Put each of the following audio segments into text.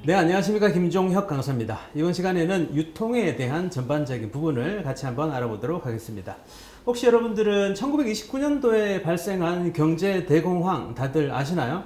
네, 안녕하십니까. 김종혁 강사입니다. 이번 시간에는 유통에 대한 전반적인 부분을 같이 한번 알아보도록 하겠습니다. 혹시 여러분들은 1929년도에 발생한 경제 대공황 다들 아시나요?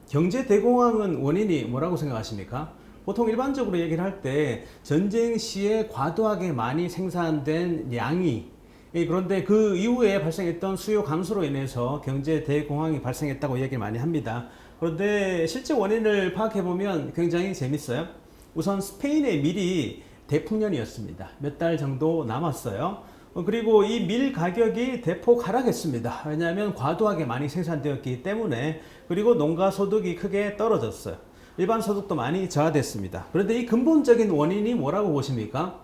경제 대공황은 원인이 뭐라고 생각하십니까? 보통 일반적으로 얘기를 할 때 전쟁 시에 과도하게 많이 생산된 양이, 그런데 그 이후에 발생했던 수요 감소로 인해서 경제 대공황이 발생했다고 얘기를 많이 합니다. 그런데 실제 원인을 파악해 보면 굉장히 재밌어요. 우선 스페인의 밀이 대풍년이었습니다. 몇 달 정도 남았어요. 그리고 이 밀 가격이 대폭 하락했습니다. 왜냐하면 과도하게 많이 생산되었기 때문에. 그리고 농가 소득이 크게 떨어졌어요. 일반 소득도 많이 저하됐습니다. 그런데 이 근본적인 원인이 뭐라고 보십니까?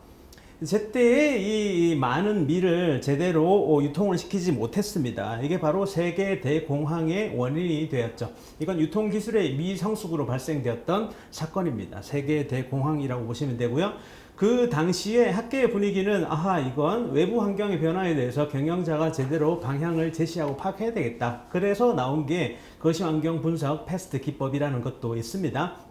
제때에 이 많은 밀을 제대로 유통을 시키지 못했습니다. 이게 바로 세계 대공황의 원인이 되었죠. 이건 유통기술의 미성숙으로 발생되었던 사건입니다. 세계 대공황이라고 보시면 되고요. 그 당시에 학계의 분위기는 이건 외부 환경의 변화에 대해서 경영자가 제대로 방향을 제시하고 파악해야 되겠다. 그래서 나온 게 거시환경 분석 패스트 기법이라는 것도 있습니다.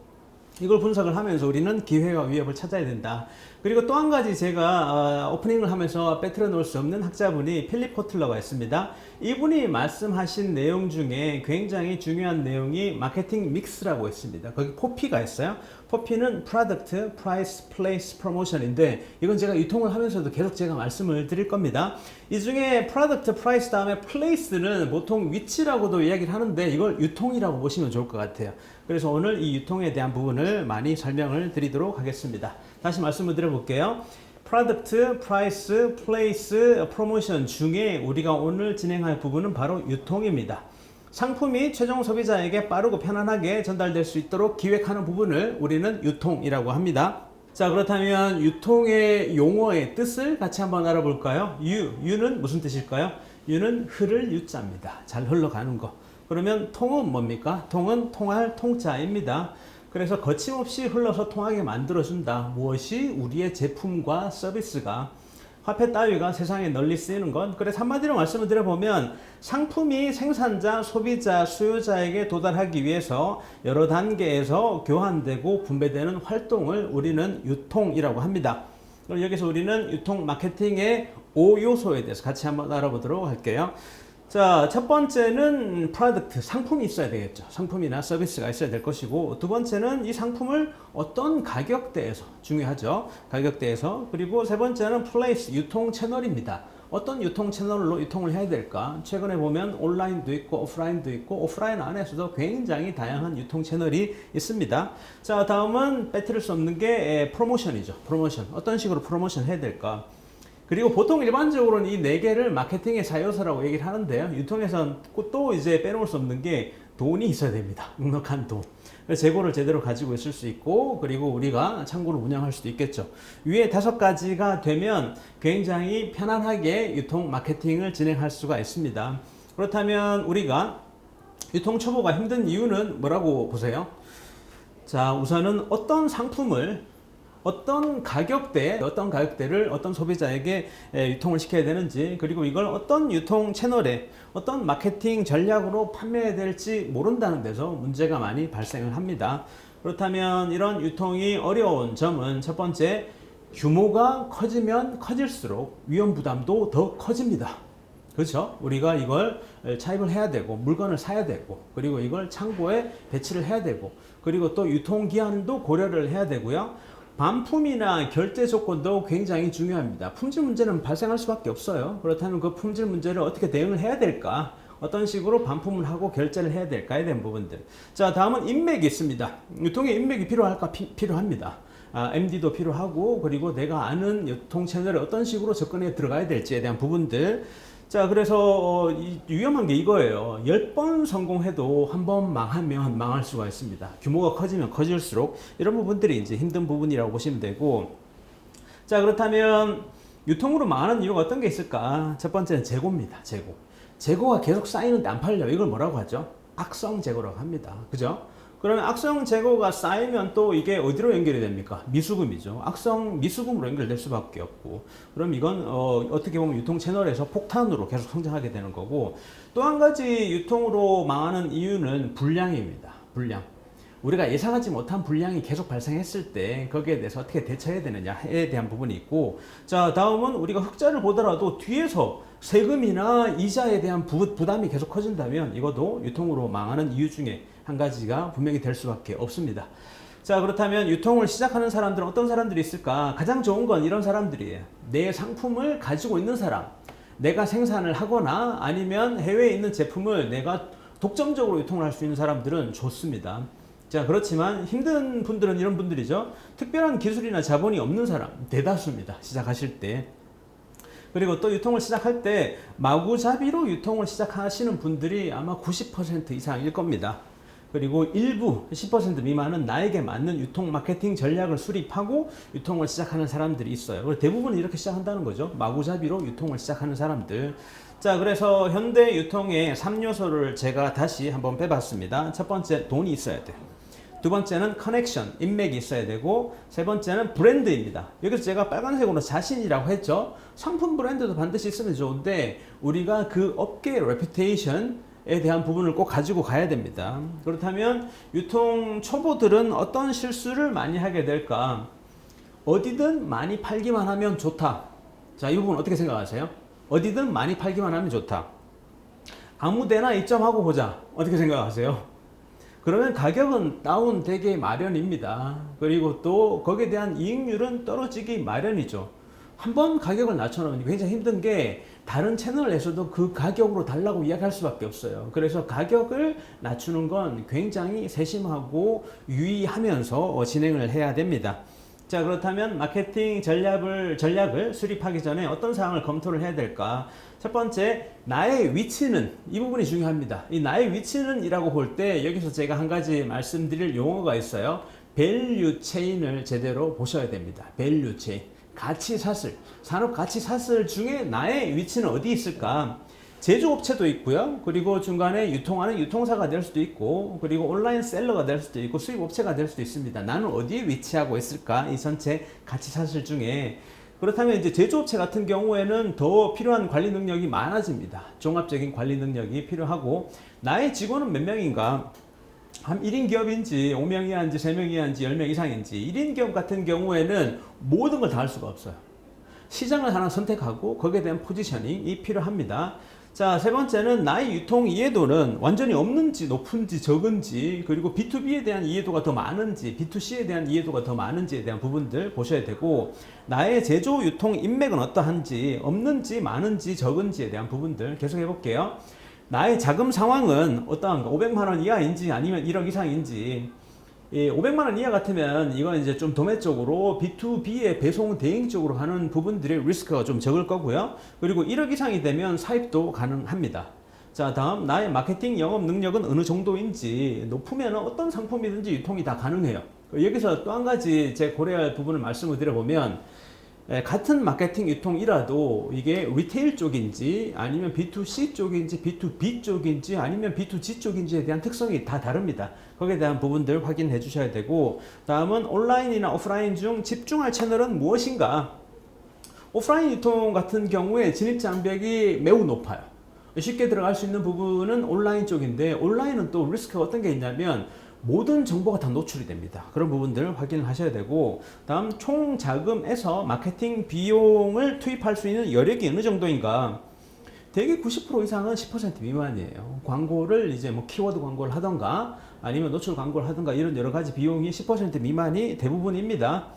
이걸 분석을 하면서 우리는 기회와 위협을 찾아야 된다. 그리고 또 한 가지 제가 오프닝을 하면서 빼뜨려 놓을 수 없는 학자분이 필립 코틀러가 있습니다. 이분이 말씀하신 내용 중에 굉장히 중요한 내용이 마케팅 믹스라고 있습니다. 거기 포피가 있어요. 포피는 Product, Price, Place, Promotion인데 이건 제가 유통을 하면서도 계속 제가 말씀을 드릴 겁니다. 이 중에 Product, Price 다음에 Place는 보통 위치라고도 이야기를 하는데 이걸 유통이라고 보시면 좋을 것 같아요. 그래서 오늘 이 유통에 대한 부분을 많이 설명을 드리도록 하겠습니다. 다시 말씀을 드려볼게요. Product, Price, Place, Promotion 중에 우리가 오늘 진행할 부분은 바로 유통입니다. 상품이 최종 소비자에게 빠르고 편안하게 전달될 수 있도록 기획하는 부분을 우리는 유통이라고 합니다. 자, 그렇다면 유통의 용어의 뜻을 같이 한번 알아볼까요? 유는 무슨 뜻일까요? 유는 흐를 유자입니다. 잘 흘러가는 거. 그러면 통은 뭡니까? 통은 통할 통자입니다. 그래서 거침없이 흘러서 통하게 만들어준다. 무엇이? 우리의 제품과 서비스가. 화폐 따위가 세상에 널리 쓰이는 건. 그래서 한마디로 말씀을 드려보면 상품이 생산자, 소비자, 수요자에게 도달하기 위해서 여러 단계에서 교환되고 분배되는 활동을 우리는 유통이라고 합니다. 그럼 여기서 우리는 유통 마케팅의 5요소에 대해서 같이 한번 알아보도록 할게요. 자, 첫 번째는 프로덕트, 상품이 있어야 되겠죠. 상품이나 서비스가 있어야 될 것이고, 두 번째는 이 상품을 어떤 가격대에서, 중요하죠. 가격대에서. 그리고 세 번째는 플레이스, 유통 채널입니다. 어떤 유통 채널로 유통을 해야 될까? 최근에 보면 온라인도 있고 오프라인도 있고 오프라인 안에서도 굉장히 다양한 유통 채널이 있습니다. 자, 다음은 빼뜨릴 수 없는 게 프로모션이죠. 프로모션. 어떤 식으로 프로모션 해야 될까? 그리고 보통 일반적으로는 이 네 개를 마케팅의 사요소라고 얘기를 하는데요. 유통에서는 또 이제 빼놓을 수 없는 게 돈이 있어야 됩니다. 넉넉한 돈. 재고를 제대로 가지고 있을 수 있고, 그리고 우리가 창고를 운영할 수도 있겠죠. 위에 5가지가 되면 굉장히 편안하게 유통 마케팅을 진행할 수가 있습니다. 그렇다면 우리가 유통 초보가 힘든 이유는 뭐라고 보세요? 자, 우선은 어떤 상품을 어떤 가격대를 어떤 소비자에게 유통을 시켜야 되는지, 그리고 이걸 어떤 유통 채널에 어떤 마케팅 전략으로 판매해야 될지 모른다는 데서 문제가 많이 발생을 합니다. 그렇다면 이런 유통이 어려운 점은 첫 번째, 규모가 커지면 커질수록 위험 부담도 더 커집니다. 그렇죠? 우리가 이걸 차입을 해야 되고 물건을 사야 되고, 그리고 이걸 창고에 배치를 해야 되고, 그리고 또 유통기한도 고려를 해야 되고요. 반품이나 결제 조건도 굉장히 중요합니다. 품질 문제는 발생할 수밖에 없어요. 그렇다면 그 품질 문제를 어떻게 대응을 해야 될까? 어떤 식으로 반품을 하고 결제를 해야 될까에 대한 부분들. 자, 다음은 인맥이 있습니다. 유통에 인맥이 필요할까? 필요합니다. MD도 필요하고, 그리고 내가 아는 유통 채널에 어떤 식으로 접근해 들어가야 될지에 대한 부분들. 자, 그래서 위험한 게 이거예요. 10번 성공해도 한 번 망하면 망할 수가 있습니다. 규모가 커지면 커질수록 이런 부분들이 이제 힘든 부분이라고 보시면 되고, 자, 그렇다면 유통으로 망하는 이유가 어떤 게 있을까? 첫 번째는 재고입니다. 재고가 계속 쌓이는데 안 팔려요. 이걸 뭐라고 하죠? 악성 재고라고 합니다. 그죠? 그러면 악성 재고가 쌓이면 또 이게 어디로 연결이 됩니까? 미수금이죠. 악성 미수금으로 연결될 수밖에 없고, 그럼 이건 어떻게 보면 유통 채널에서 폭탄으로 계속 성장하게 되는 거고, 또 한 가지 유통으로 망하는 이유는 불량입니다. 불량. 우리가 예상하지 못한 불량이 계속 발생했을 때 거기에 대해서 어떻게 대처해야 되느냐에 대한 부분이 있고, 자 다음은 우리가 흑자를 보더라도 뒤에서 세금이나 이자에 대한 부담이 계속 커진다면 이것도 유통으로 망하는 이유 중에 한 가지가 분명히 될 수밖에 없습니다. 자 그렇다면 유통을 시작하는 사람들은 어떤 사람들이 있을까? 가장 좋은 건 이런 사람들이에요. 내 상품을 가지고 있는 사람, 내가 생산을 하거나 아니면 해외에 있는 제품을 내가 독점적으로 유통을 할 수 있는 사람들은 좋습니다. 자 그렇지만 힘든 분들은 이런 분들이죠. 특별한 기술이나 자본이 없는 사람 대다수입니다. 시작하실 때. 그리고 또 유통을 시작할 때 마구잡이로 유통을 시작하시는 분들이 아마 90% 이상일 겁니다. 그리고 일부 10% 미만은 나에게 맞는 유통 마케팅 전략을 수립하고 유통을 시작하는 사람들이 있어요. 대부분 이렇게 시작한다는 거죠. 마구잡이로 유통을 시작하는 사람들. 자 그래서 현대 유통의 3요소를 제가 다시 한번 빼봤습니다. 첫 번째, 돈이 있어야 돼. 두 번째는 커넥션, 인맥이 있어야 되고, 세 번째는 브랜드입니다. 여기서 제가 빨간색으로 자신이라고 했죠. 상품 브랜드도 반드시 있으면 좋은데 우리가 그 업계의 레퓨테이션에 대한 부분을 꼭 가지고 가야 됩니다. 그렇다면 유통 초보들은 어떤 실수를 많이 하게 될까? 어디든 많이 팔기만 하면 좋다. 자, 이 부분 어떻게 생각하세요? 어디든 많이 팔기만 하면 좋다. 아무데나 입점하고 보자. 어떻게 생각하세요? 그러면 가격은 다운되기 마련입니다. 그리고 또 거기에 대한 이익률은 떨어지기 마련이죠. 한번 가격을 낮춰놓으니 굉장히 힘든 게 다른 채널에서도 그 가격으로 달라고 이야기할 수밖에 없어요. 그래서 가격을 낮추는 건 굉장히 세심하고 유의하면서 진행을 해야 됩니다. 자 그렇다면 마케팅 전략을 수립하기 전에 어떤 사항을 검토를 해야 될까? 첫 번째, 나의 위치는, 이 부분이 중요합니다. 이 나의 위치는 이라고 볼 때 여기서 제가 한 가지 말씀드릴 용어가 있어요. 밸류 체인을 제대로 보셔야 됩니다. 밸류 체인, 가치사슬, 산업 가치사슬 중에 나의 위치는 어디 있을까? 제조업체도 있고요. 그리고 중간에 유통하는 유통사가 될 수도 있고, 그리고 온라인 셀러가 될 수도 있고, 수입업체가 될 수도 있습니다. 나는 어디에 위치하고 있을까? 이 전체 가치사슬 중에. 그렇다면 이제 제조업체 같은 경우에는 더 필요한 관리 능력이 많아집니다. 종합적인 관리 능력이 필요하고, 나의 직원은 몇 명인가? 한 1인 기업인지 5명 이하인지 3명 이하인지 10명 이상인지. 1인 기업 같은 경우에는 모든 걸 다 할 수가 없어요. 시장을 하나 선택하고 거기에 대한 포지셔닝이 필요합니다. 자, 세 번째는 나의 유통 이해도는 완전히 없는지 높은지 적은지, 그리고 B2B에 대한 이해도가 더 많은지 B2C에 대한 이해도가 더 많은지에 대한 부분들 보셔야 되고, 나의 제조 유통 인맥은 어떠한지, 없는지 많은지 적은지에 대한 부분들 계속 해볼게요. 나의 자금 상황은 어떠한가? 500만 원 이하인지 아니면 1억 이상인지. 500만 원 이하 같으면 이건 이제 좀 도매 쪽으로 B2B의 배송 대행 쪽으로 하는 부분들의 리스크가 좀 적을 거고요. 그리고 1억 이상이 되면 사입도 가능합니다. 자, 다음 나의 마케팅 영업 능력은 어느 정도인지. 높으면 어떤 상품이든지 유통이 다 가능해요. 여기서 또 한 가지 제 고려할 부분을 말씀을 드려보면, 같은 마케팅 유통이라도 이게 리테일 쪽인지 아니면 B2C 쪽인지 B2B 쪽인지 아니면 B2G 쪽인지에 대한 특성이 다 다릅니다. 거기에 대한 부분들 확인해 주셔야 되고, 다음은 온라인이나 오프라인 중 집중할 채널은 무엇인가? 오프라인 유통 같은 경우에 진입 장벽이 매우 높아요. 쉽게 들어갈 수 있는 부분은 온라인 쪽인데, 온라인은 또 리스크가 어떤 게 있냐면 모든 정보가 다 노출이 됩니다. 그런 부분들을 확인을 하셔야 되고, 다음 총 자금에서 마케팅 비용을 투입할 수 있는 여력이 어느 정도인가? 대개 90% 이상은 10% 미만이에요. 광고를 이제 뭐 키워드 광고를 하던가 아니면 노출 광고를 하던가 이런 여러 가지 비용이 10% 미만이 대부분입니다.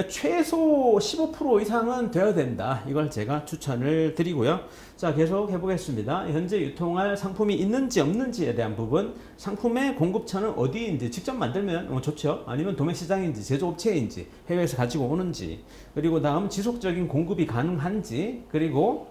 최소 15% 이상은 되어야 된다. 이걸 제가 추천을 드리고요. 자, 계속 해보겠습니다. 현재 유통할 상품이 있는지 없는지에 대한 부분, 상품의 공급처는 어디인지, 직접 만들면 좋죠. 아니면 도매시장인지 제조업체인지 해외에서 가지고 오는지, 그리고 다음 지속적인 공급이 가능한지, 그리고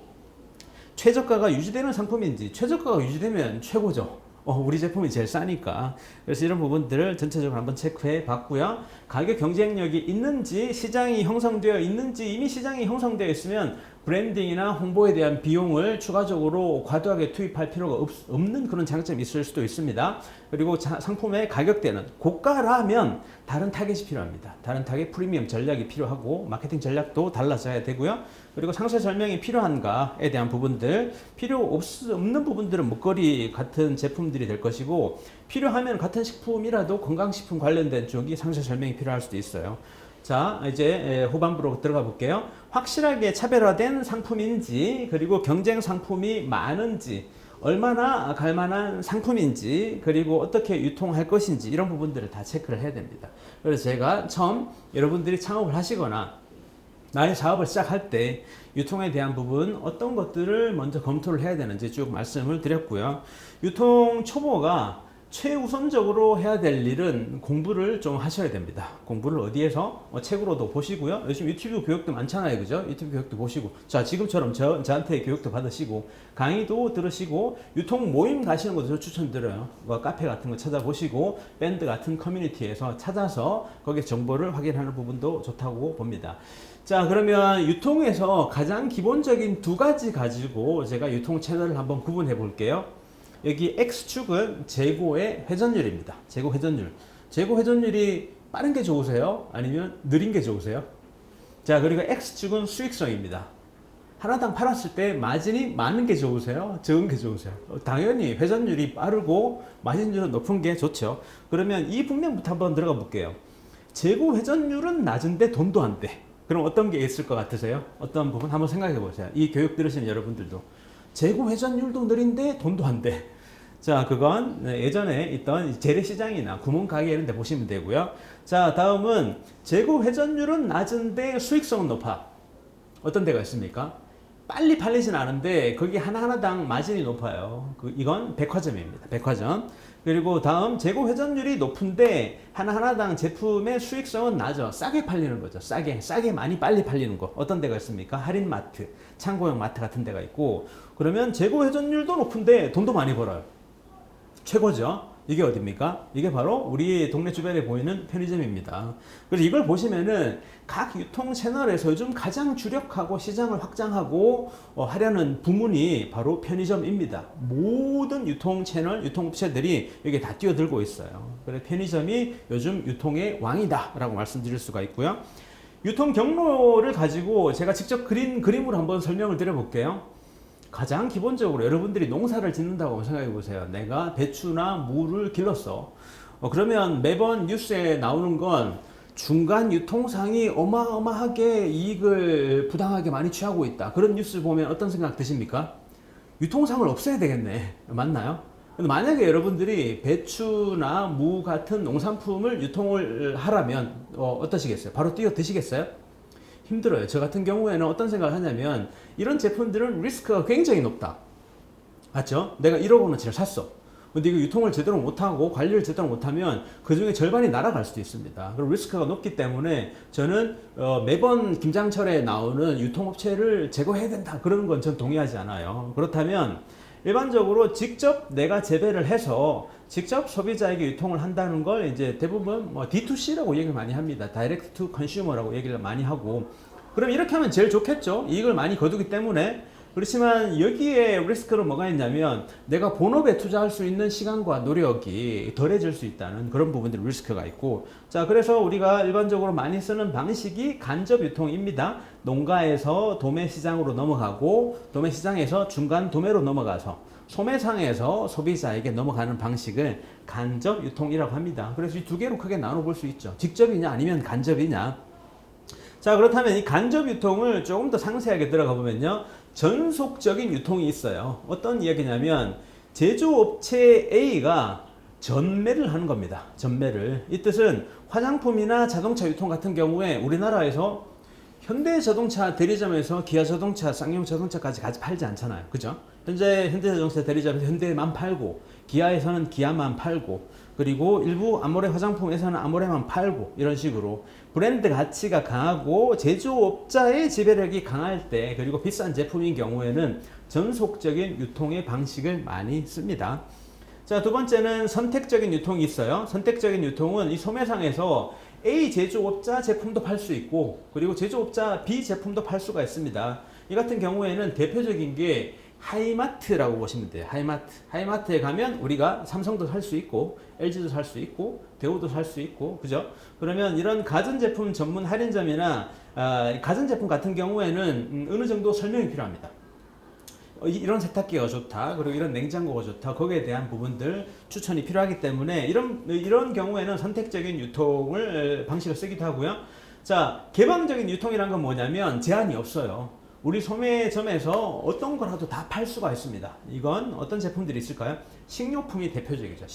최저가가 유지되는 상품인지. 최저가가 유지되면 최고죠. 우리 제품이 제일 싸니까. 그래서 이런 부분들을 전체적으로 한번 체크해 봤고요. 가격 경쟁력이 있는지, 시장이 형성되어 있는지. 이미 시장이 형성되어 있으면 브랜딩이나 홍보에 대한 비용을 추가적으로 과도하게 투입할 필요가 없는 그런 장점이 있을 수도 있습니다. 그리고 상품의 가격대는 고가라면 다른 타겟이 필요합니다. 다른 타겟 프리미엄 전략이 필요하고 마케팅 전략도 달라져야 되고요. 그리고 상세 설명이 필요한가에 대한 부분들, 필요 없는 부분들은 먹거리 같은 제품들이 될 것이고, 필요하면 같은 식품이라도 건강식품 관련된 쪽이 상세 설명이 필요할 수도 있어요. 자, 이제 후반부로 들어가 볼게요. 확실하게 차별화된 상품인지, 그리고 경쟁 상품이 많은지, 얼마나 갈만한 상품인지, 그리고 어떻게 유통할 것인지, 이런 부분들을 다 체크를 해야 됩니다. 그래서 제가 처음 여러분들이 창업을 하시거나 나의 사업을 시작할 때 유통에 대한 부분 어떤 것들을 먼저 검토를 해야 되는지 쭉 말씀을 드렸고요. 유통 초보가 최우선적으로 해야 될 일은 공부를 좀 하셔야 됩니다. 공부를 어디에서? 책으로도 보시고요. 요즘 유튜브 교육도 많잖아요. 그죠? 유튜브 교육도 보시고. 자, 지금처럼 저한테 교육도 받으시고, 강의도 들으시고, 유통 모임 가시는 것도 추천드려요. 뭐 카페 같은 거 찾아보시고, 밴드 같은 커뮤니티에서 찾아서 거기에 정보를 확인하는 부분도 좋다고 봅니다. 자, 그러면 유통에서 가장 기본적인 두 가지 가지고 제가 유통 채널을 한번 구분해 볼게요. 여기 X축은 재고의 회전율입니다. 재고 회전율. 재고 회전율이 빠른 게 좋으세요? 아니면 느린 게 좋으세요? 자, 그리고 X축은 수익성입니다. 하나당 팔았을 때 마진이 많은 게 좋으세요? 적은 게 좋으세요? 당연히 회전율이 빠르고 마진율은 높은 게 좋죠. 그러면 이 분명부터 한번 들어가 볼게요. 재고 회전율은 낮은데 돈도 안 돼. 그럼 어떤 게 있을 것 같으세요? 어떤 부분 한번 생각해 보세요. 이 교육 들으시는 여러분들도. 재고 회전율도 느린데 돈도 안 돼. 자, 그건 예전에 있던 재래시장이나 구멍가게 이런 데 보시면 되고요. 자, 다음은 재고 회전율은 낮은데 수익성은 높아. 어떤 데가 있습니까? 빨리 팔리진 않은데 거기 하나하나당 마진이 높아요. 이건 백화점입니다. 백화점. 그리고 다음 재고 회전율이 높은데 하나하나당 제품의 수익성은 낮아. 싸게 팔리는 거죠. 싸게 많이 빨리 팔리는 거. 어떤 데가 있습니까? 할인마트, 창고형 마트 같은 데가 있고, 그러면 재고 회전율도 높은데 돈도 많이 벌어요. 최고죠. 이게 어딥니까? 이게 바로 우리 동네 주변에 보이는 편의점입니다. 그래서 이걸 보시면은 각 유통 채널에서 요즘 가장 주력하고 시장을 확장하고 하려는 부문이 바로 편의점입니다. 모든 유통 채널, 유통업체들이 여기에 다 뛰어들고 있어요. 그래서 편의점이 요즘 유통의 왕이다 라고 말씀드릴 수가 있고요. 유통 경로를 가지고 제가 직접 그린 그림으로 한번 설명을 드려볼게요. 가장 기본적으로 여러분들이 농사를 짓는다고 생각해 보세요. 내가 배추나 무를 길렀어. 그러면 매번 뉴스에 나오는 건 중간 유통상이 어마어마하게 이익을 부당하게 많이 취하고 있다. 그런 뉴스 보면 어떤 생각 드십니까? 유통상을 없애야 되겠네. 맞나요? 근데 만약에 여러분들이 배추나 무 같은 농산품을 유통을 하라면 어떠시겠어요? 바로 뛰어 드시겠어요? 힘들어요. 저 같은 경우에는 어떤 생각을 하냐면 이런 제품들은 리스크가 굉장히 높다. 맞죠? 내가 1억 원어치를 샀어. 근데 이거 유통을 제대로 못하고 관리를 제대로 못하면 그 중에 절반이 날아갈 수도 있습니다. 그리고 리스크가 높기 때문에 저는 매번 김장철에 나오는 유통업체를 제거해야 된다. 그런 건 전 동의하지 않아요. 그렇다면 일반적으로 직접 내가 재배를 해서 직접 소비자에게 유통을 한다는 걸 이제 대부분 D2C라고 얘기를 많이 합니다. Direct to Consumer라고 얘기를 많이 하고, 그럼 이렇게 하면 제일 좋겠죠. 이익을 많이 거두기 때문에. 그렇지만 여기에 리스크는 뭐가 있냐면 내가 본업에 투자할 수 있는 시간과 노력이 덜해질 수 있다는 그런 부분들이 리스크가 있고, 자, 그래서 우리가 일반적으로 많이 쓰는 방식이 간접 유통입니다. 농가에서 도매시장으로 넘어가고 도매시장에서 중간 도매로 넘어가서 소매상에서 소비자에게 넘어가는 방식을 간접 유통이라고 합니다. 그래서 이 두 개로 크게 나눠볼 수 있죠. 직접이냐 아니면 간접이냐. 자, 그렇다면 이 간접 유통을 조금 더 상세하게 들어가 보면요, 전속적인 유통이 있어요. 어떤 이야기냐면 제조업체 A가 전매를 하는 겁니다. 전매를. 이 뜻은 화장품이나 자동차 유통 같은 경우에 우리나라에서 현대자동차 대리점에서 기아자동차, 쌍용자동차까지 같이 팔지 않잖아요. 그죠? 현재 현대자동차 대리점에서 현대만 팔고, 기아에서는 기아만 팔고, 그리고 일부 아모레 화장품에서는 아모레만 팔고, 이런 식으로 브랜드 가치가 강하고 제조업자의 지배력이 강할 때, 그리고 비싼 제품인 경우에는 전속적인 유통의 방식을 많이 씁니다. 자, 두 번째는 선택적인 유통이 있어요. 선택적인 유통은 이 소매상에서 A 제조업자 제품도 팔 수 있고, 그리고 제조업자 B 제품도 팔 수가 있습니다. 이 같은 경우에는 대표적인 게 하이마트라고 보시면 돼요. 하이마트. 하이마트에 가면 우리가 삼성도 살 수 있고 LG도 살 수 있고 대우도 살 수 있고 그죠? 그러면 이런 가전제품 전문 할인점이나 가전제품 같은 경우에는 어느 정도 설명이 필요합니다. 이런 세탁기가 좋다, 그리고 이런 냉장고가 좋다, 거기에 대한 부분들 추천이 필요하기 때문에 이런 경우에는 선택적인 유통을 방식을 쓰기도 하고요. 자, 개방적인 유통이란 건 뭐냐면 제한이 없어요. 우리 소매점에서 어떤 거라도 다 팔 수가 있습니다. 이건 어떤 제품들이 있을까요? 식료품이 대표적이죠.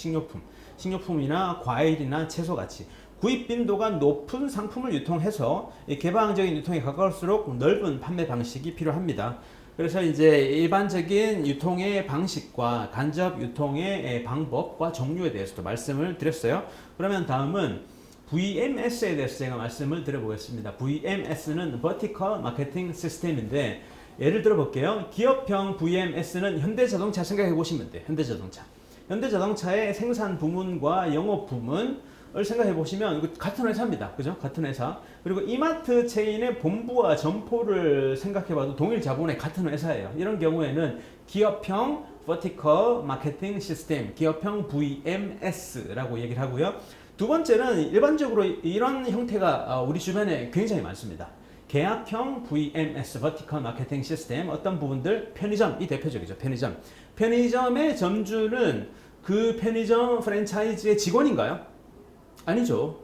식료품이나 과일이나 채소 같이 구입 빈도가 높은 상품을 유통해서 개방적인 유통에 가까울수록 넓은 판매 방식이 필요합니다. 그래서 이제 일반적인 유통의 방식과 간접 유통의 방법과 종류에 대해서도 말씀을 드렸어요. 그러면 다음은 VMS에 대해서 제가 말씀을 드려보겠습니다. VMS는 Vertical Marketing System인데 예를 들어 볼게요. 기업형 VMS는 현대자동차 생각해 보시면 돼요. 현대자동차의 생산 부문과 영업 부문을 생각해 보시면 같은 회사입니다. 그죠? 같은 회사. 그리고 이마트 체인의 본부와 점포를 생각해 봐도 동일 자본의 같은 회사예요. 이런 경우에는 기업형 Vertical Marketing System, 기업형 VMS라고 얘기를 하고요. 두 번째는 일반적으로 이런 형태가 우리 주변에 굉장히 많습니다. 계약형 VMS, Vertical Marketing System, 어떤 부분들, 편의점이 대표적이죠. 편의점의 점주는 그 편의점 프랜차이즈의 직원인가요? 아니죠.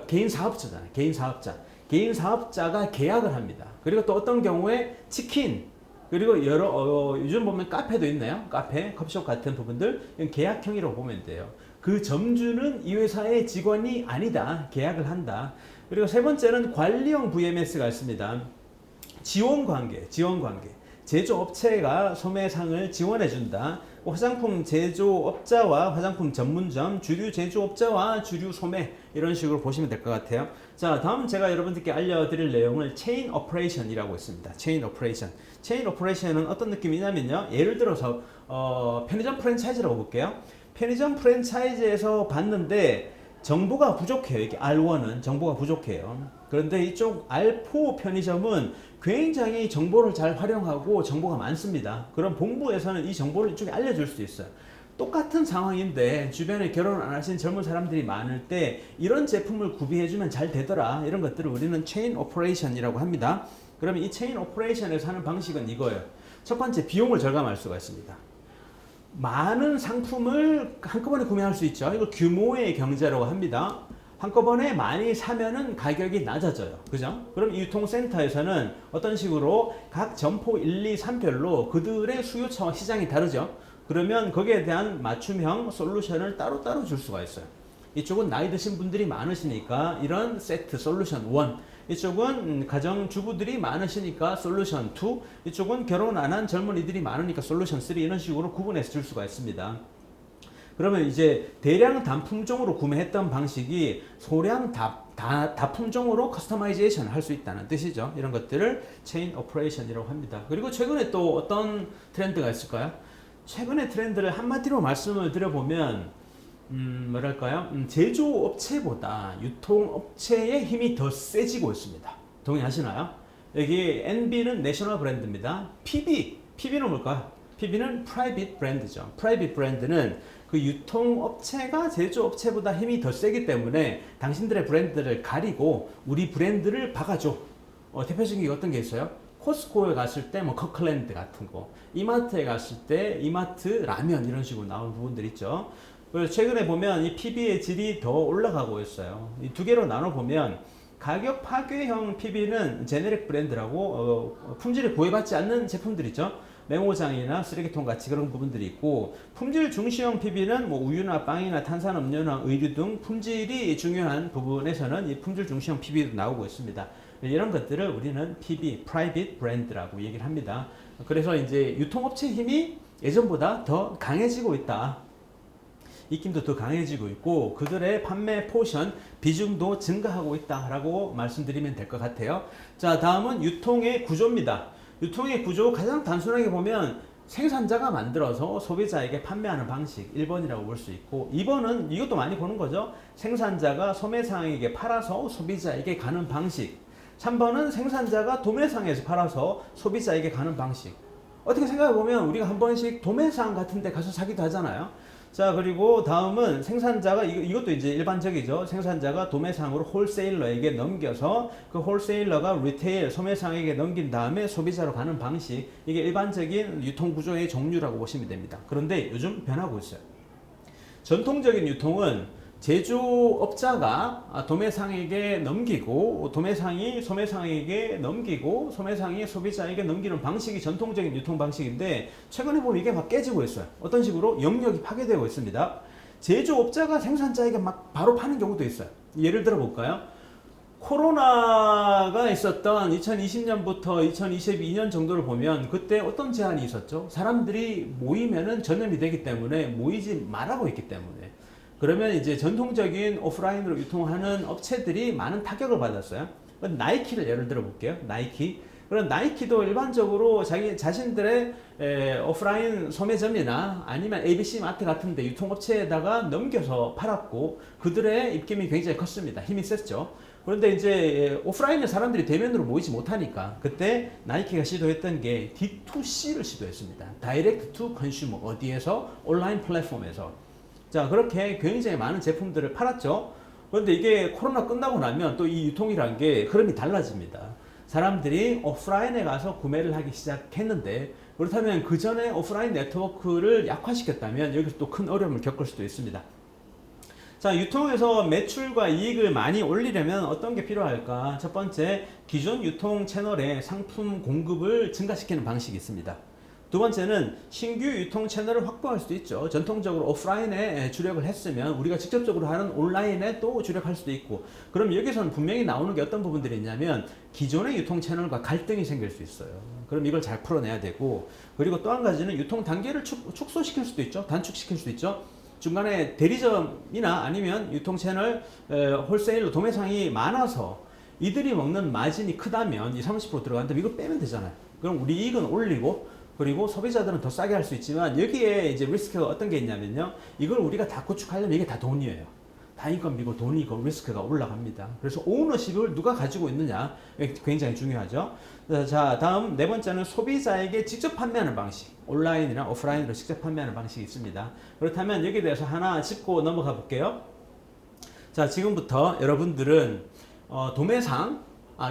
개인 사업자잖아요. 개인 사업자가 계약을 합니다. 그리고 또 어떤 경우에 치킨, 그리고 요즘 보면 카페도 있나요? 카페, 커피숍 같은 부분들, 계약형이라고 보면 돼요. 그 점주는 이 회사의 직원이 아니다. 계약을 한다. 그리고 세 번째는 관리형 VMS가 있습니다. 지원 관계. 제조업체가 소매상을 지원해준다. 화장품 제조업자와 화장품 전문점, 주류 제조업자와 주류 소매, 이런 식으로 보시면 될 것 같아요. 자, 다음 제가 여러분들께 알려드릴 내용을 체인 오퍼레이션이라고 있습니다. 체인 오퍼레이션은 어떤 느낌이냐면요. 예를 들어서 편의점 프랜차이즈라고 볼게요. 편의점 프랜차이즈에서 봤는데 정보가 부족해요. 이게 R1은 정보가 부족해요. 그런데 이쪽 R4 편의점은 굉장히 정보를 잘 활용하고 정보가 많습니다. 그럼 본부에서는 이 정보를 이쪽에 알려줄 수 있어요. 똑같은 상황인데 주변에 결혼 안 하신 젊은 사람들이 많을 때 이런 제품을 구비해주면 잘 되더라. 이런 것들을 우리는 체인 오퍼레이션이라고 합니다. 그러면 이 체인 오퍼레이션에서 하는 방식은 이거예요. 첫 번째, 비용을 절감할 수가 있습니다. 많은 상품을 한꺼번에 구매할 수 있죠. 이걸 규모의 경제라고 합니다. 한꺼번에 많이 사면은 가격이 낮아져요. 그죠? 그럼 이 유통센터에서는 어떤 식으로 각 점포 1, 2, 3별로 그들의 수요처와 시장이 다르죠. 그러면 거기에 대한 맞춤형 솔루션을 따로따로 줄 수가 있어요. 이쪽은 나이 드신 분들이 많으시니까 이런 세트 솔루션 1, 이쪽은 가정주부들이 많으시니까 솔루션 2, 이쪽은 결혼 안 한 젊은이들이 많으니까 솔루션 3, 이런 식으로 구분해서 줄 수가 있습니다. 그러면 이제 대량 단품종으로 구매했던 방식이 소량 다품종으로 커스터마이제이션 할 수 있다는 뜻이죠. 이런 것들을 체인 오퍼레이션이라고 합니다. 그리고 최근에 또 어떤 트렌드가 있을까요? 최근의 트렌드를 한마디로 말씀을 드려보면 뭐랄까요? 제조업체보다 유통업체의 힘이 더 세지고 있습니다. 동의하시나요? 여기 NB는 내셔널 브랜드입니다. PB는 뭘까요? PB는 프라이빗 브랜드죠. 프라이빗 브랜드는 그 유통업체가 제조업체보다 힘이 더 세기 때문에 당신들의 브랜드를 가리고 우리 브랜드를 박아줘. 대표적인 게 어떤 게 있어요? 코스코에 갔을 때 뭐 커클랜드 같은 거, 이마트에 갔을 때 이마트 라면, 이런 식으로 나오는 부분들 있죠. 그래서 최근에 보면 이 PB의 질이 더 올라가고 있어요. 이 두 개로 나눠 보면 가격 파괴형 PB는 제네릭 브랜드라고 품질을 구애받지 않는 제품들 있죠. 메모장이나 쓰레기통 같이 그런 부분들이 있고, 품질 중시형 PB는 뭐 우유나 빵이나 탄산음료나 의류 등 품질이 중요한 부분에서는 이 품질 중시형 PB도 나오고 있습니다. 이런 것들을 우리는 PB, Private Brand라고 얘기를 합니다. 그래서 이제 유통업체 힘이 예전보다 더 강해지고 있다. 입김도 더 강해지고 있고 그들의 판매 포션 비중도 증가하고 있다라고 말씀드리면 될 것 같아요. 자, 다음은 유통의 구조입니다. 유통의 구조 가장 단순하게 보면 생산자가 만들어서 소비자에게 판매하는 방식 1번이라고 볼 수 있고, 2번은 이것도 많이 보는 거죠. 생산자가 소매상에게 팔아서 소비자에게 가는 방식. 3번은 생산자가 도매상에서 팔아서 소비자에게 가는 방식. 어떻게 생각해보면 우리가 한 번씩 도매상 같은 데 가서 사기도 하잖아요. 자, 그리고 다음은 생산자가, 이것도 이제 일반적이죠. 생산자가 도매상으로 홀세일러에게 넘겨서 그 홀세일러가 리테일, 소매상에게 넘긴 다음에 소비자로 가는 방식. 이게 일반적인 유통구조의 종류라고 보시면 됩니다. 그런데 요즘 변하고 있어요. 전통적인 유통은 제조업자가 도매상에게 넘기고, 도매상이 소매상에게 넘기고, 소매상이 소비자에게 넘기는 방식이 전통적인 유통 방식인데, 최근에 보면 이게 막 깨지고 있어요. 어떤 식으로? 영역이 파괴되고 있습니다. 제조업자가 생산자에게 막 바로 파는 경우도 있어요. 예를 들어 볼까요? 코로나가 있었던 2020년부터 2022년 정도를 보면 그때 어떤 제한이 있었죠? 사람들이 모이면은 전염이 되기 때문에 모이지 말라고 했기 때문에. 그러면 이제 전통적인 오프라인으로 유통하는 업체들이 많은 타격을 받았어요. 나이키를 예를 들어 볼게요. 나이키. 그럼 나이키도 일반적으로 자기 자신들의 오프라인 소매점이나 아니면 ABC 마트 같은 데 유통업체에다가 넘겨서 팔았고, 그들의 입김이 굉장히 컸습니다. 힘이 셌죠. 그런데 이제 오프라인에 사람들이 대면으로 모이지 못하니까 그때 나이키가 시도했던 게 D2C를 시도했습니다. 다이렉트 투 컨슈머. 어디에서? 온라인 플랫폼에서. 자, 그렇게 굉장히 많은 제품들을 팔았죠. 그런데 이게 코로나 끝나고 나면 또 이 유통이란 게 흐름이 달라집니다. 사람들이 오프라인에 가서 구매를 하기 시작했는데, 그렇다면 그 전에 오프라인 네트워크를 약화시켰다면 여기서 또 큰 어려움을 겪을 수도 있습니다. 자, 유통에서 매출과 이익을 많이 올리려면 어떤 게 필요할까? 첫 번째, 기존 유통 채널의 상품 공급을 증가시키는 방식이 있습니다. 두 번째는 신규 유통 채널을 확보할 수도 있죠. 전통적으로 오프라인에 주력을 했으면 우리가 직접적으로 하는 온라인에 또 주력할 수도 있고, 그럼 여기서는 분명히 나오는 게 어떤 부분들이 있냐면 기존의 유통 채널과 갈등이 생길 수 있어요. 그럼 이걸 잘 풀어내야 되고, 그리고 또 한 가지는 유통 단계를 축소시킬 수도 있죠. 단축시킬 수도 있죠. 중간에 대리점이나 아니면 유통 채널 홀세일러 도매상이 많아서 이들이 먹는 마진이 크다면 이 30% 들어간다면 이걸 빼면 되잖아요. 그럼 우리 이익은 올리고, 그리고 소비자들은 더 싸게 할 수 있지만 여기에 이제 리스크가 어떤 게 있냐면요. 이걸 우리가 다 구축하려면 이게 다 돈이에요. 다 인건비고 돈이고 리스크가 올라갑니다. 그래서 오너십을 누가 가지고 있느냐 굉장히 중요하죠. 자, 다음 네 번째는 소비자에게 직접 판매하는 방식. 온라인이나 오프라인으로 직접 판매하는 방식이 있습니다. 그렇다면 여기에 대해서 하나 짚고 넘어가 볼게요. 자, 지금부터 여러분들은 도매상,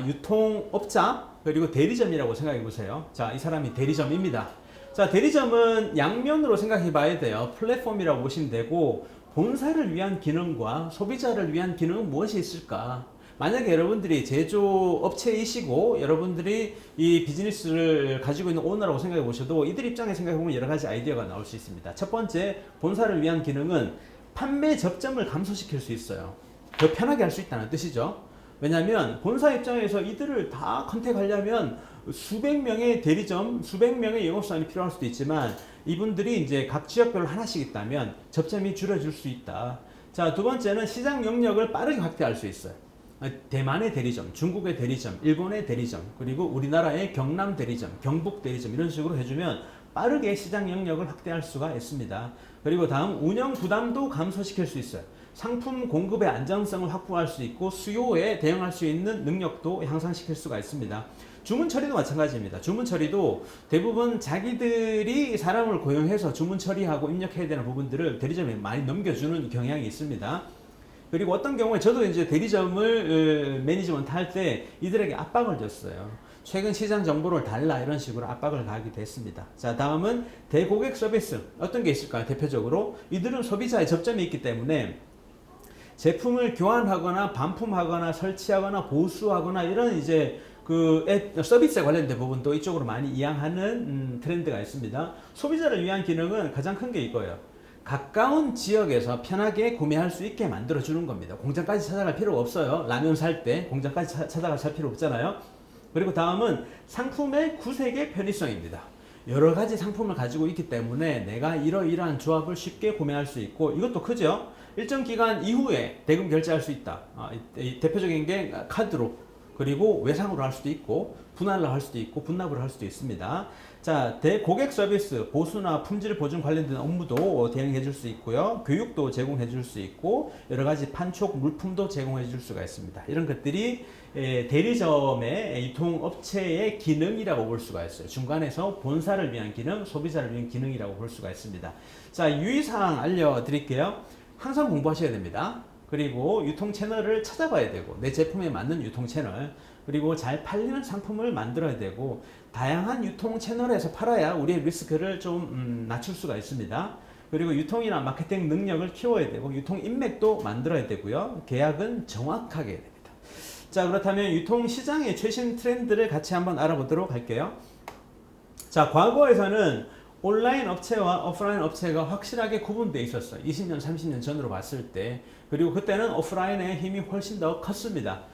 유통업자, 그리고 대리점이라고 생각해 보세요. 자, 이 사람이 대리점입니다. 자, 대리점은 양면으로 생각해 봐야 돼요. 플랫폼이라고 보시면 되고, 본사를 위한 기능과 소비자를 위한 기능은 무엇이 있을까? 만약에 여러분들이 제조업체이시고 여러분들이 이 비즈니스를 가지고 있는 오너라고 생각해 보셔도 이들 입장에 생각해 보면 여러 가지 아이디어가 나올 수 있습니다. 첫 번째, 본사를 위한 기능은 판매 접점을 감소시킬 수 있어요. 더 편하게 할 수 있다는 뜻이죠. 왜냐하면 본사 입장에서 이들을 다 컨택하려면 수백 명의 대리점, 수백 명의 영업사원이 필요할 수도 있지만 이분들이 이제 각 지역별로 하나씩 있다면 접점이 줄어들 수 있다. 자, 두 번째는 시장 영역을 빠르게 확대할 수 있어요. 대만의 대리점, 중국의 대리점, 일본의 대리점, 그리고 우리나라의 경남 대리점, 경북 대리점 이런 식으로 해주면 빠르게 시장 영역을 확대할 수가 있습니다. 그리고 다음 운영 부담도 감소시킬 수 있어요. 상품 공급의 안정성을 확보할 수 있고 수요에 대응할 수 있는 능력도 향상시킬 수가 있습니다. 주문 처리도 마찬가지입니다. 주문 처리도 대부분 자기들이 사람을 고용해서 주문 처리하고 입력해야 되는 부분들을 대리점에 많이 넘겨주는 경향이 있습니다. 그리고 어떤 경우에 저도 이제 대리점을 매니지먼트 할 때 이들에게 압박을 줬어요. 최근 시장 정보를 달라 이런 식으로 압박을 가하기도 했습니다. 자, 다음은 대고객 서비스. 어떤 게 있을까요? 대표적으로 이들은 소비자의 접점이 있기 때문에 제품을 교환하거나 반품하거나 설치하거나 보수하거나 이런 이제 그 서비스에 관련된 부분도 이쪽으로 많이 이양하는 트렌드가 있습니다. 소비자를 위한 기능은 가장 큰 게 이거예요. 가까운 지역에서 편하게 구매할 수 있게 만들어주는 겁니다. 공장까지 찾아갈 필요가 없어요. 라면 살 때 공장까지 찾아갈 필요 없잖아요. 그리고 다음은 상품의 구색의 편의성입니다. 여러 가지 상품을 가지고 있기 때문에 내가 이러이러한 조합을 쉽게 구매할 수 있고, 이것도 크죠. 일정 기간 이후에 대금 결제할 수 있다. 대표적인 게 카드로, 그리고 외상으로 할 수도 있고, 분할을 할 수도 있고 분납을 할 수도 있습니다. 자, 대고객 서비스, 보수나 품질 보증 관련된 업무도 대행해 줄 수 있고요. 교육도 제공해 줄 수 있고 여러 가지 판촉 물품도 제공해 줄 수가 있습니다. 이런 것들이 대리점의 유통업체의 기능이라고 볼 수가 있어요. 중간에서 본사를 위한 기능, 소비자를 위한 기능이라고 볼 수가 있습니다. 자, 유의사항 알려드릴게요. 항상 공부하셔야 됩니다. 그리고 유통 채널을 찾아봐야 되고 내 제품에 맞는 유통 채널, 그리고 잘 팔리는 상품을 만들어야 되고 다양한 유통 채널에서 팔아야 우리의 리스크를 좀 낮출 수가 있습니다. 그리고 유통이나 마케팅 능력을 키워야 되고 유통 인맥도 만들어야 되고요. 계약은 정확하게 해야 됩니다. 자, 그렇다면 유통 시장의 최신 트렌드를 같이 한번 알아보도록 할게요. 자, 과거에서는 온라인 업체와 오프라인 업체가 확실하게 구분되어 있었어요. 20년, 30년 전으로 봤을 때. 그리고 그때는 오프라인의 힘이 훨씬 더 컸습니다.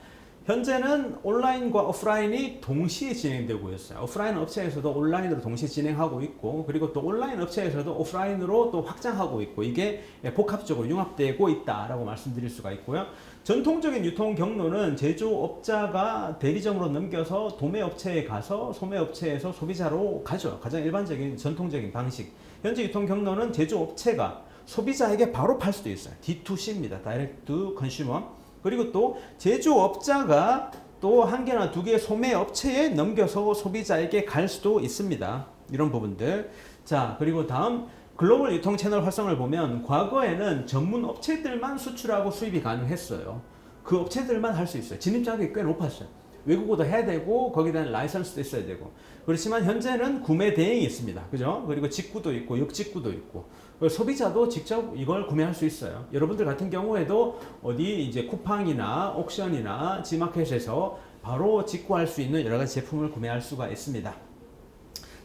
현재는 온라인과 오프라인이 동시에 진행되고 있어요. 오프라인 업체에서도 온라인으로 동시에 진행하고 있고, 그리고 또 온라인 업체에서도 오프라인으로 또 확장하고 있고, 이게 복합적으로 융합되고 있다라고 말씀드릴 수가 있고요. 전통적인 유통 경로는 제조업자가 대리점으로 넘겨서 도매업체에 가서 소매업체에서 소비자로 가죠. 가장 일반적인 전통적인 방식. 현재 유통 경로는 제조업체가 소비자에게 바로 팔 수도 있어요. D2C입니다. Direct to Consumer. 그리고 또 제조업자가 또 한 개나 두 개의 소매업체에 넘겨서 소비자에게 갈 수도 있습니다. 이런 부분들. 자, 그리고 다음 글로벌 유통 채널 활성을 보면 과거에는 전문 업체들만 수출하고 수입이 가능했어요. 그 업체들만 할 수 있어요. 진입장벽이 꽤 높았어요. 외국어도 해야 되고 거기에 대한 라이선스도 있어야 되고. 그렇지만 현재는 구매 대행이 있습니다. 그죠? 그리고 직구도 있고 역직구도 있고. 소비자도 직접 이걸 구매할 수 있어요. 여러분들 같은 경우에도 어디 이제 쿠팡이나 옥션이나 지마켓에서 바로 직구할 수 있는 여러 가지 제품을 구매할 수가 있습니다.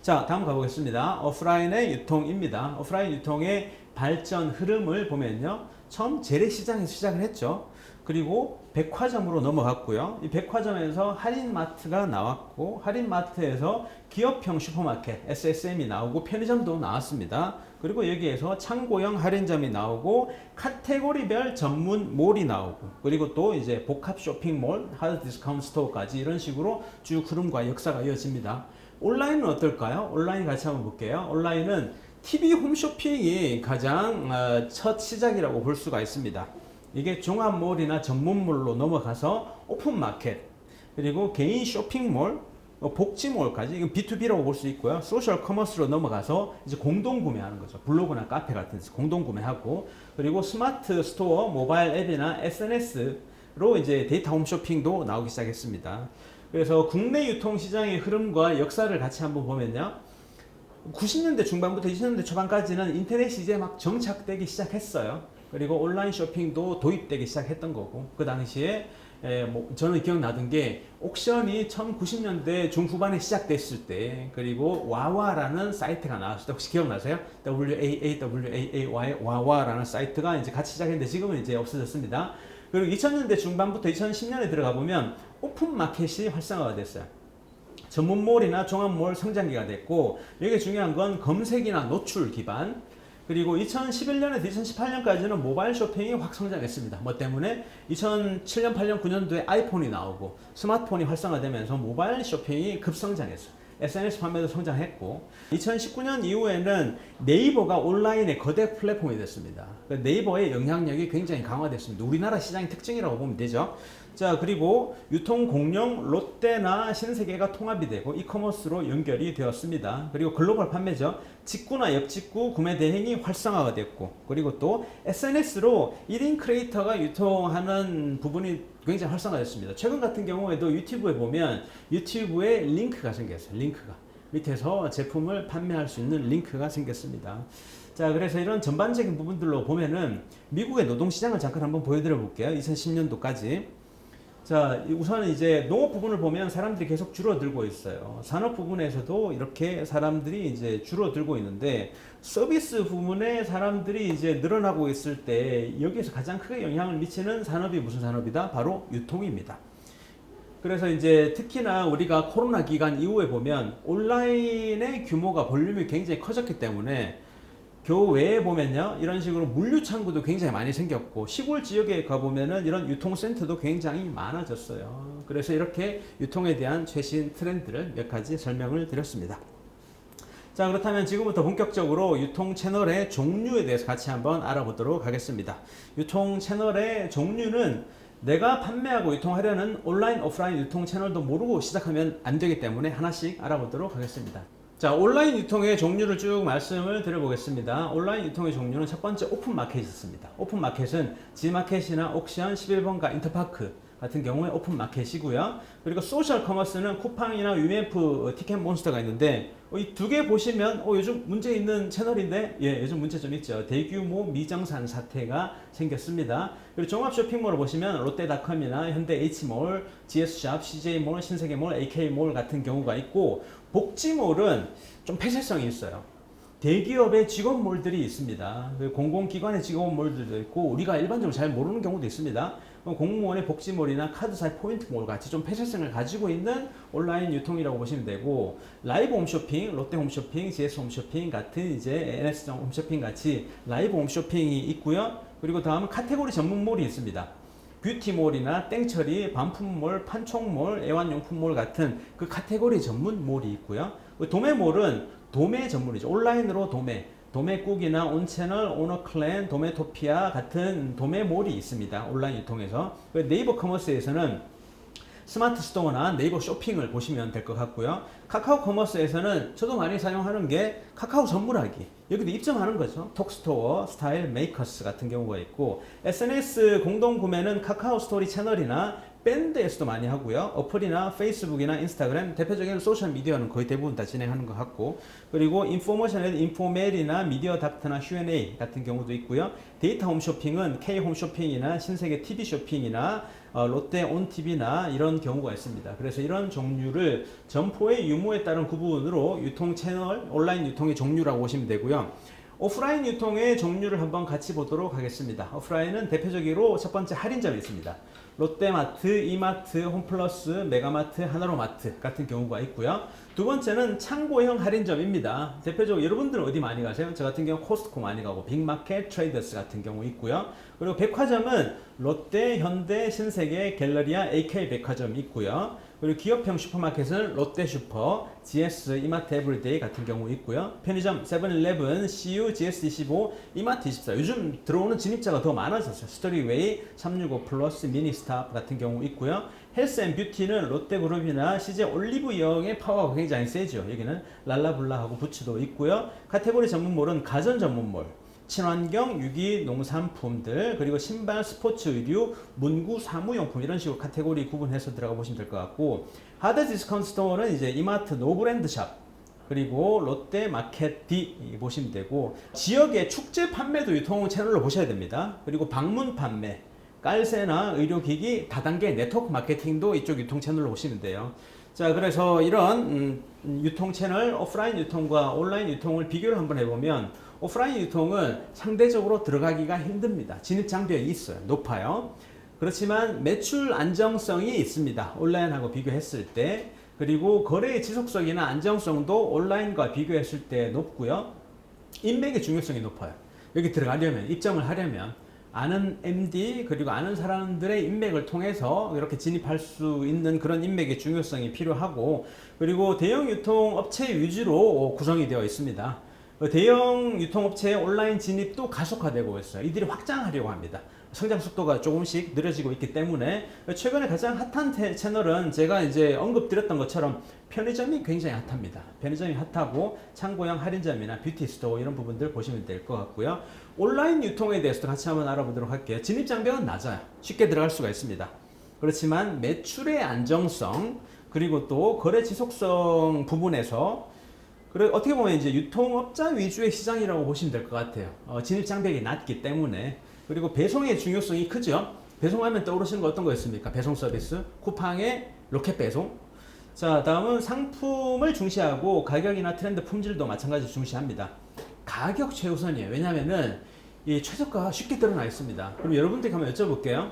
자, 다음 가보겠습니다. 오프라인의 유통입니다. 오프라인 유통의 발전 흐름을 보면요. 처음 재래시장에서 시작을 했죠. 그리고 백화점으로 넘어갔고요. 이 백화점에서 할인마트가 나왔고, 할인마트에서 기업형 슈퍼마켓 SSM이 나오고 편의점도 나왔습니다. 그리고 여기에서 창고형 할인점이 나오고 카테고리별 전문 몰이 나오고, 그리고 또 이제 복합 쇼핑몰, 하드 디스카운트 스토어까지 이런 식으로 쭉 흐름과 역사가 이어집니다. 온라인은 어떨까요? 온라인 같이 한번 볼게요. 온라인은 TV 홈쇼핑이 가장 첫 시작이라고 볼 수가 있습니다. 이게 종합몰이나 전문몰로 넘어가서 오픈마켓, 그리고 개인 쇼핑몰, 복지몰까지, 이건 B2B라고 볼 수 있고요. 소셜 커머스로 넘어가서 이제 공동 구매하는 거죠. 블로그나 카페 같은 데서 공동 구매하고, 그리고 스마트 스토어, 모바일 앱이나 SNS로 이제 데이터 홈쇼핑도 나오기 시작했습니다. 그래서 국내 유통 시장의 흐름과 역사를 같이 한번 보면요. 90년대 중반부터 2000년대 초반까지는 인터넷이 이제 막 정착되기 시작했어요. 그리고 온라인 쇼핑도 도입되기 시작했던 거고, 그 당시에 저는 기억나던 게 옥션이 1990년대 중후반에 시작됐을 때, 그리고 와와라는 사이트가 나왔을 때 혹시 기억나세요? WAAWAAY 와와라는 사이트가 이제 같이 시작했는데 지금은 이제 없어졌습니다. 그리고 2000년대 중반부터 2010년에 들어가 보면 오픈 마켓이 활성화가 됐어요. 전문몰이나 종합몰 성장기가 됐고, 여기 중요한 건 검색이나 노출 기반, 그리고 2011년에서 2018년까지는 모바일 쇼핑이 확 성장했습니다. 뭐 때문에 2007년, 8년, 9년도에 아이폰이 나오고 스마트폰이 활성화되면서 모바일 쇼핑이 급성장했어요. SNS 판매도 성장했고, 2019년 이후에는 네이버가 온라인의 거대 플랫폼이 됐습니다. 네이버의 영향력이 굉장히 강화됐습니다. 우리나라 시장의 특징이라고 보면 되죠. 자, 그리고 유통 공룡 롯데나 신세계가 통합이 되고 이커머스로 연결이 되었습니다. 그리고 글로벌 판매죠. 직구나 역직구 구매 대행이 활성화가 됐고, 그리고 또 SNS로 1인 크리에이터가 유통하는 부분이 굉장히 활성화됐습니다. 최근 같은 경우에도 유튜브에 보면 유튜브에 링크가 생겼어요. 링크가 밑에서 제품을 판매할 수 있는 링크가 생겼습니다. 자, 그래서 이런 전반적인 부분들로 보면은 미국의 노동시장을 잠깐 한번 보여드려 볼게요. 2010년도까지. 자, 우선 이제 농업 부분을 보면 사람들이 계속 줄어들고 있어요. 산업 부분에서도 이렇게 사람들이 이제 줄어들고 있는데, 서비스 부분에 사람들이 이제 늘어나고 있을 때 여기에서 가장 크게 영향을 미치는 산업이 무슨 산업이다? 바로 유통입니다. 그래서 이제 특히나 우리가 코로나 기간 이후에 보면 온라인의 규모가 볼륨이 굉장히 커졌기 때문에 교외에 보면요, 이런 식으로 물류 창구도 굉장히 많이 생겼고, 시골 지역에 가보면은 이런 유통센터도 굉장히 많아졌어요. 그래서 이렇게 유통에 대한 최신 트렌드를 몇 가지 설명을 드렸습니다. 자, 그렇다면 지금부터 본격적으로 유통 채널의 종류에 대해서 같이 한번 알아보도록 하겠습니다. 유통 채널의 종류는 내가 판매하고 유통하려는 온라인, 오프라인 유통 채널도 모르고 시작하면 안 되기 때문에 하나씩 알아보도록 하겠습니다. 자, 온라인 유통의 종류를 쭉 말씀을 드려보겠습니다. 온라인 유통의 종류는 첫 번째 오픈마켓이 있습니다. 오픈마켓은 G마켓이나 옥션, 11번가, 인터파크 같은 경우에 오픈마켓이고요. 그리고 소셜 커머스는 쿠팡이나 UMF, 티켓몬스터가 있는데 이 두 개 보시면 요즘 문제 있는 채널인데, 예, 요즘 문제 좀 있죠. 대규모 미정산 사태가 생겼습니다. 그리고 종합 쇼핑몰을 보시면 롯데닷컴이나 현대 H몰, GS샵, CJ몰, 신세계몰, AK몰 같은 경우가 있고, 복지몰은 좀 폐쇄성이 있어요. 대기업의 직원몰들이 있습니다. 공공기관의 직원몰들도 있고, 우리가 일반적으로 잘 모르는 경우도 있습니다. 공무원의 복지몰이나 카드사의 포인트몰 같이 좀 폐쇄성을 가지고 있는 온라인 유통이라고 보시면 되고, 라이브 홈쇼핑, 롯데 홈쇼핑, GS 홈쇼핑 같은 이제 NS 홈쇼핑 같이 라이브 홈쇼핑이 있고요. 그리고 다음은 카테고리 전문몰이 있습니다. 뷰티몰이나 땡처리, 반품몰, 판촉몰, 애완용품몰 같은 그 카테고리 전문몰이 있고요. 도매몰은 도매 전문이죠. 온라인으로 도매국이나 온채널, 오너클랜, 도매토피아 같은 도매몰이 있습니다. 온라인 유통에서. 네이버 커머스에서는 스마트 스토어나 네이버 쇼핑을 보시면 될 것 같고요. 카카오 커머스에서는 저도 많이 사용하는 게 카카오 선물하기. 여기도 입점하는 거죠. 톡스토어, 스타일 메이커스 같은 경우가 있고, SNS 공동 구매는 카카오 스토리 채널이나 밴드에서도 많이 하고요. 어플이나 페이스북이나 인스타그램, 대표적인 소셜 미디어는 거의 대부분 다 진행하는 것 같고, 그리고 인포모션에는 인포메일이나 미디어 닥터나 Q&A 같은 경우도 있고요. 데이터 홈쇼핑은 K 홈쇼핑이나 신세계 TV 쇼핑이나 롯데 온TV나 이런 경우가 있습니다. 그래서 이런 종류를 점포의 유무에 따른 구분으로 유통 채널, 온라인 유통의 종류라고 보시면 되고요. 오프라인 유통의 종류를 한번 같이 보도록 하겠습니다. 오프라인은 대표적으로 첫 번째 할인점이 있습니다. 롯데마트, 이마트, 홈플러스, 메가마트, 하나로마트 같은 경우가 있고요. 두 번째는 창고형 할인점입니다. 대표적으로 여러분들은 어디 많이 가세요? 저 같은 경우 코스트코 많이 가고 빅마켓, 트레이더스 같은 경우 있고요. 그리고 백화점은 롯데, 현대, 신세계, 갤러리아, AK 백화점 있고요. 그리고 기업형 슈퍼마켓은 롯데슈퍼, GS, 이마트 에브리데이 같은 경우 있고요. 편의점 세븐일레븐, CU, GS25, 이마트24. 요즘 들어오는 진입자가 더 많아졌어요. 스토리웨이, 365 플러스, 미니스탑 같은 경우 있고요. 헬스앤뷰티는 롯데그룹이나 CJ 올리브영의 파워가 굉장히 세죠. 여기는 랄라블라하고 부츠도 있고요. 카테고리 전문몰은 가전 전문몰, 친환경, 유기, 농산품들, 그리고 신발, 스포츠 의류, 문구, 사무용품 이런 식으로 카테고리 구분해서 들어가 보시면 될 것 같고, 하드 디스카운트 스토어는 이제 이마트 노브랜드 샵, 그리고 롯데 마켓 D 보시면 되고, 지역의 축제 판매도 유통 채널로 보셔야 됩니다. 그리고 방문 판매, 깔세나 의료기기, 다단계 네트워크 마케팅도 이쪽 유통 채널로 보시면 돼요. 자, 그래서 이런 유통 채널, 오프라인 유통과 온라인 유통을 비교를 한번 해보면, 오프라인 유통은 상대적으로 들어가기가 힘듭니다. 진입 장벽이 있어요. 높아요. 그렇지만 매출 안정성이 있습니다. 온라인하고 비교했을 때. 그리고 거래의 지속성이나 안정성도 온라인과 비교했을 때 높고요. 인맥의 중요성이 높아요. 여기 들어가려면, 입점을 하려면 아는 MD 그리고 아는 사람들의 인맥을 통해서 이렇게 진입할 수 있는 그런 인맥의 중요성이 필요하고, 그리고 대형 유통업체 위주로 구성이 되어 있습니다. 대형 유통업체의 온라인 진입도 가속화되고 있어요. 이들이 확장하려고 합니다. 성장 속도가 조금씩 느려지고 있기 때문에 최근에 가장 핫한 채널은 제가 이제 언급드렸던 것처럼 편의점이 굉장히 핫합니다. 편의점이 핫하고 창고형 할인점이나 뷰티스토어 이런 부분들 보시면 될 것 같고요. 온라인 유통에 대해서도 같이 한번 알아보도록 할게요. 진입 장벽은 낮아요. 쉽게 들어갈 수가 있습니다. 그렇지만 매출의 안정성 그리고 또 거래 지속성 부분에서 그래 어떻게 보면 이제 유통업자 위주의 시장이라고 보시면 될 것 같아요. 진입 장벽이 낮기 때문에. 그리고 배송의 중요성이 크죠. 배송하면 떠오르시는 거 어떤 거 있습니까? 배송 서비스, 쿠팡의 로켓 배송. 자, 다음은 상품을 중시하고 가격이나 트렌드 품질도 마찬가지로 중시합니다. 가격 최우선이에요. 왜냐면은 이 최저가가 쉽게 드러나 있습니다. 그럼 여러분들께 한번 여쭤볼게요.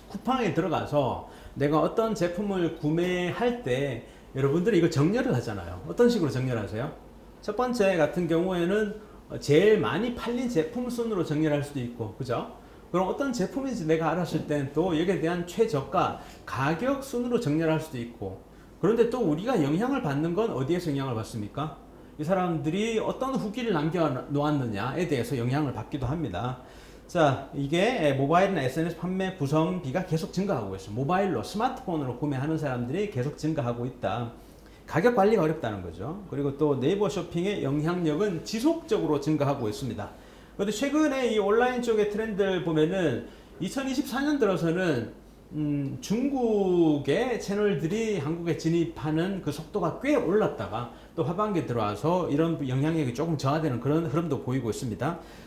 쿠팡에 들어가서 내가 어떤 제품을 구매할 때 여러분들이 이거 정렬을 하잖아요. 어떤 식으로 정렬하세요? 첫 번째 같은 경우에는 제일 많이 팔린 제품 순으로 정리를 할 수도 있고, 그죠? 그럼 어떤 제품인지 내가 알았을 땐 또 여기에 대한 최저가, 가격 순으로 정리를 할 수도 있고, 그런데 또 우리가 영향을 받는 건 어디에서 영향을 받습니까? 이 사람들이 어떤 후기를 남겨놓았느냐에 대해서 영향을 받기도 합니다. 자, 이게 모바일이나 SNS 판매 구성비가 계속 증가하고 있어요. 모바일로, 스마트폰으로 구매하는 사람들이 계속 증가하고 있다. 가격 관리가 어렵다는 거죠. 그리고 또 네이버 쇼핑의 영향력은 지속적으로 증가하고 있습니다. 그런데 최근에 이 온라인 쪽의 트렌드를 보면은 2024년 들어서는 중국의 채널들이 한국에 진입하는 그 속도가 꽤 올랐다가 또 하반기에 들어와서 이런 영향력이 조금 저하되는 그런 흐름도 보이고 있습니다.